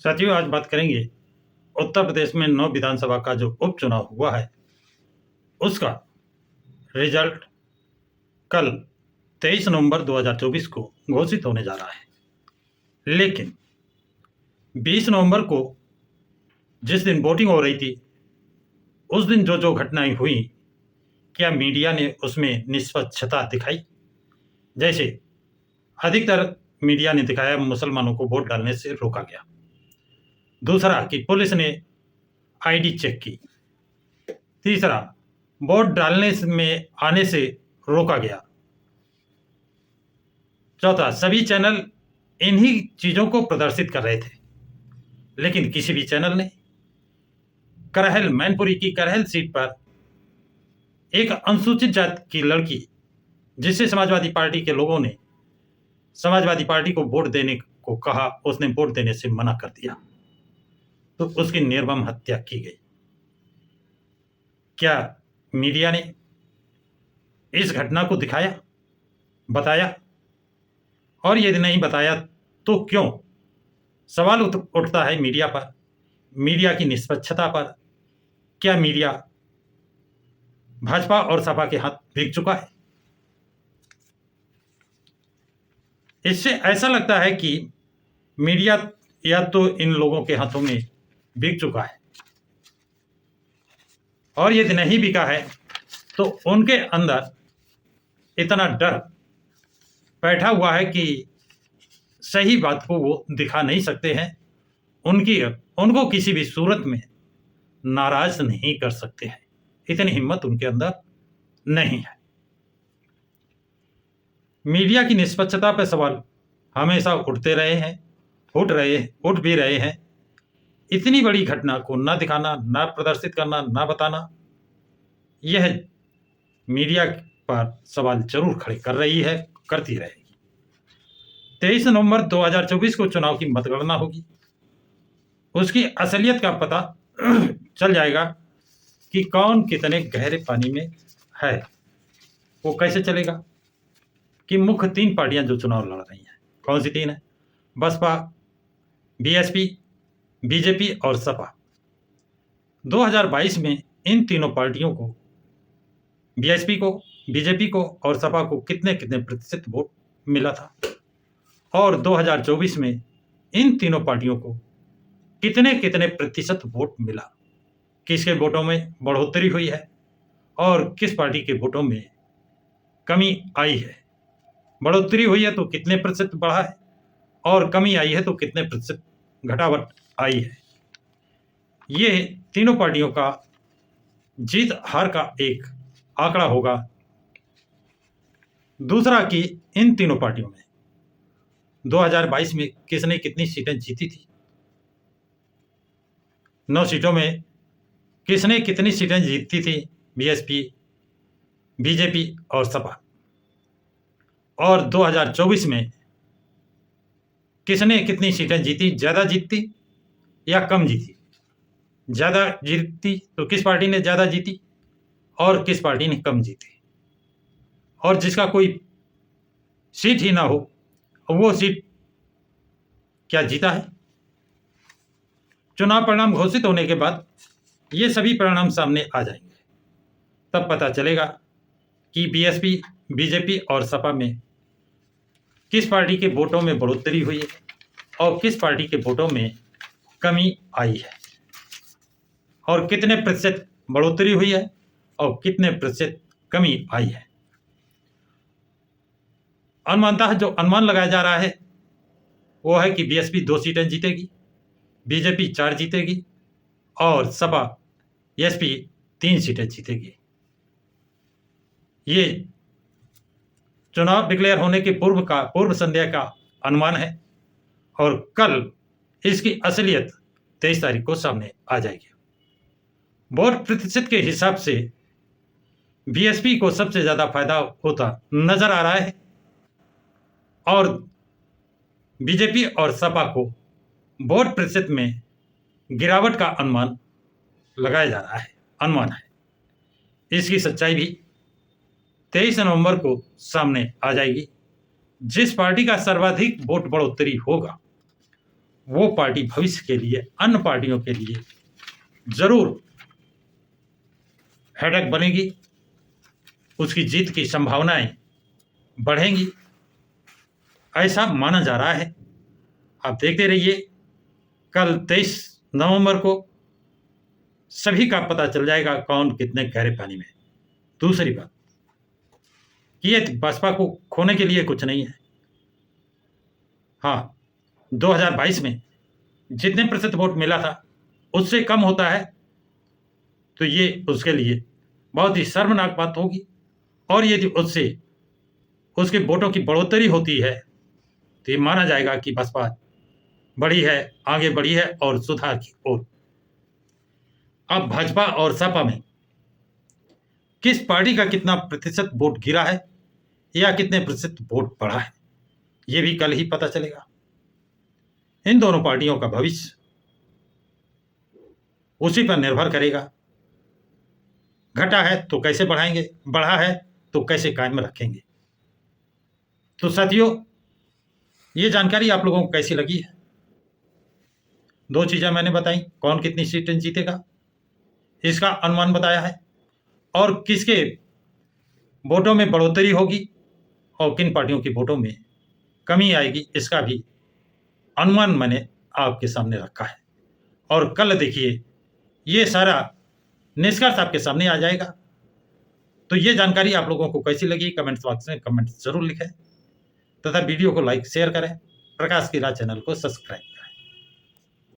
साथियों, आज बात करेंगे उत्तर प्रदेश में 9 विधानसभा का जो उपचुनाव हुआ है उसका रिजल्ट कल 23 नवंबर 2024 को घोषित होने जा रहा है। लेकिन 20 नवंबर को जिस दिन वोटिंग हो रही थी उस दिन जो जो घटनाएं हुई, क्या मीडिया ने उसमें निष्पक्षता दिखाई? जैसे अधिकतर मीडिया ने दिखाया मुसलमानों को वोट डालने से रोका गया। दूसरा कि पुलिस ने आईडी चेक की। तीसरा, वोट डालने में आने से रोका गया। चौथा, सभी चैनल इन्हीं चीजों को प्रदर्शित कर रहे थे, लेकिन किसी भी चैनल ने करहल मैनपुरी की करहल सीट पर एक अनुसूचित जाति की लड़की, जिसे समाजवादी पार्टी के लोगों ने समाजवादी पार्टी को वोट देने को कहा, उसने वोट देने से मना कर दिया, तो उसकी निर्मम हत्या की गई। क्या मीडिया ने इस घटना को दिखाया, बताया? और यदि नहीं बताया तो क्यों? सवाल उठता है मीडिया पर, मीडिया की निष्पक्षता पर। क्या मीडिया भाजपा और सपा के हाथ बिक चुका है? इससे ऐसा लगता है कि मीडिया या तो इन लोगों के हाथों में बिक चुका है, और यदि नहीं बिका है तो उनके अंदर इतना डर बैठा हुआ है कि सही बात को वो दिखा नहीं सकते हैं, उनको किसी भी सूरत में नाराज नहीं कर सकते हैं। इतनी हिम्मत उनके अंदर नहीं है। मीडिया की निष्पक्षता पर सवाल हमेशा उठते रहे हैं, उठ भी रहे हैं। इतनी बड़ी घटना को ना दिखाना, ना प्रदर्शित करना, ना बताना, यह मीडिया पर सवाल जरूर खड़े कर रही है, करती रहेगी। 23 नवंबर 2024 को चुनाव की मतगणना होगी। उसकी असलियत का पता चल जाएगा कि कौन कितने गहरे पानी में है। वो कैसे चलेगा कि मुख्य 3 पार्टियां जो चुनाव लड़ रही हैं, कौन सी 3 है? बसपा, बीएसपी, बीजेपी और सपा। 2022 में इन तीनों पार्टियों को, बीएसपी को, बीजेपी को और सपा को कितने कितने प्रतिशत वोट मिला था, और 2024 में इन तीनों पार्टियों को कितने कितने प्रतिशत वोट मिला, किसके वोटों में बढ़ोतरी हुई है और किस पार्टी के वोटों में कमी आई है। बढ़ोतरी हुई है तो कितने प्रतिशत बढ़ा है, और कमी आई है तो कितने प्रतिशत घटावट आई है। ये तीनों पार्टियों का जीत हार का एक आंकड़ा होगा। दूसरा कि इन तीनों पार्टियों में 2022 में किसने कितनी सीटें जीती थी, 9 सीटों में किसने कितनी सीटें जीती थी, बीएसपी, बीजेपी और सपा। और 2024 में किसने कितनी सीटें जीती, ज्यादा जीती या कम जीती। ज्यादा जीती तो किस पार्टी ने ज्यादा जीती और किस पार्टी ने कम जीती। और जिसका कोई सीट ही ना हो, वो सीट क्या जीता है? चुनाव परिणाम घोषित होने के बाद ये सभी परिणाम सामने आ जाएंगे, तब पता चलेगा कि बीएसपी, बीजेपी और सपा में किस पार्टी के वोटों में बढ़ोतरी हुई है और किस पार्टी के वोटों में कमी आई है, और कितने प्रतिशत बढ़ोतरी हुई है और कितने प्रतिशत कमी आई है। अनुमानतः जो अनुमान लगाया जा रहा है वो है कि बीएसपी 2 सीटें जीतेगी, बीजेपी 4 जीतेगी और सपा एसपी 3 सीटें जीतेगी। ये चुनाव डिक्लेयर होने के पूर्व संध्या का अनुमान है, और कल इसकी असलियत 23 तारीख को सामने आ जाएगी। वोट प्रतिशत के हिसाब से बीएसपी को सबसे ज्यादा फायदा होता नजर आ रहा है, और बीजेपी और सपा को वोट प्रतिशत में गिरावट का अनुमान लगाया जा रहा है, अनुमान है। इसकी सच्चाई भी 23 नवंबर को सामने आ जाएगी। जिस पार्टी का सर्वाधिक वोट बढ़ोतरी होगा वो पार्टी भविष्य के लिए अन्य पार्टियों के लिए जरूर हेडेक बनेगी, उसकी जीत की संभावनाएं बढ़ेंगी, ऐसा माना जा रहा है। आप देखते रहिए, कल 23 नवंबर को सभी का पता चल जाएगा कौन कितने गहरे पानी में। दूसरी बात, ये बसपा को खोने के लिए कुछ नहीं है। हाँ, 2022 में जितने प्रतिशत वोट मिला था उससे कम होता है तो ये उसके लिए बहुत ही शर्मनाक बात होगी, और यदि उससे उसके वोटों की बढ़ोतरी होती है तो ये माना जाएगा कि बसपा बढ़ी है, आगे बढ़ी है और सुधार की ओर। अब भाजपा और सपा में किस पार्टी का कितना प्रतिशत वोट गिरा है या कितने प्रतिशत वोट बढ़ा है, ये भी कल ही पता चलेगा। इन दोनों पार्टियों का भविष्य उसी पर निर्भर करेगा। घटा है तो कैसे बढ़ाएंगे, बढ़ा है तो कैसे कायम रखेंगे। तो साथियों, ये जानकारी आप लोगों को कैसी लगी है? 2 चीजें मैंने बताई, कौन कितनी सीटें जीतेगा इसका अनुमान बताया है, और किसके वोटों में बढ़ोतरी होगी और किन पार्टियों की वोटों में कमी आएगी इसका भी अनुमान मैंने आपके सामने रखा है। और कल देखिए ये सारा निष्कर्ष आपके सामने आ जाएगा। तो ये जानकारी आप लोगों को कैसी लगी कमेंट बॉक्स में कमेंट जरूर लिखें, तथा वीडियो को लाइक शेयर करें, प्रकाश की राह चैनल को सब्सक्राइब